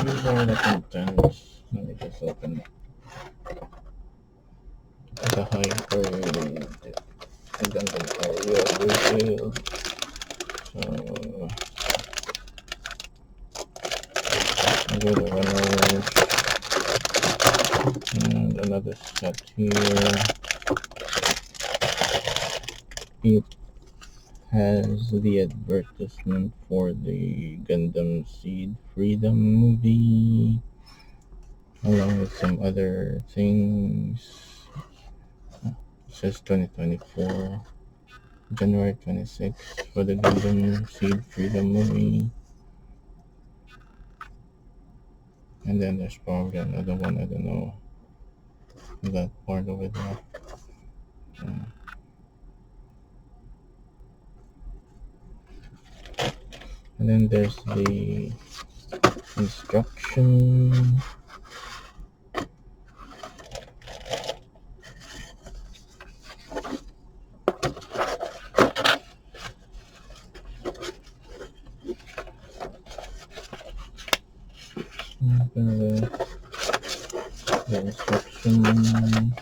these are the contents. Let me just open the high priority Gundam area retail. So I go to runners and another set here. It has the advertisement for the Gundam Seed Freedom movie, along with some other things. It says 2024, January 26th for the Gundam Seed Freedom movie. And then there's probably another one, I don't know that part over there. And then there's the instruction. The instruction.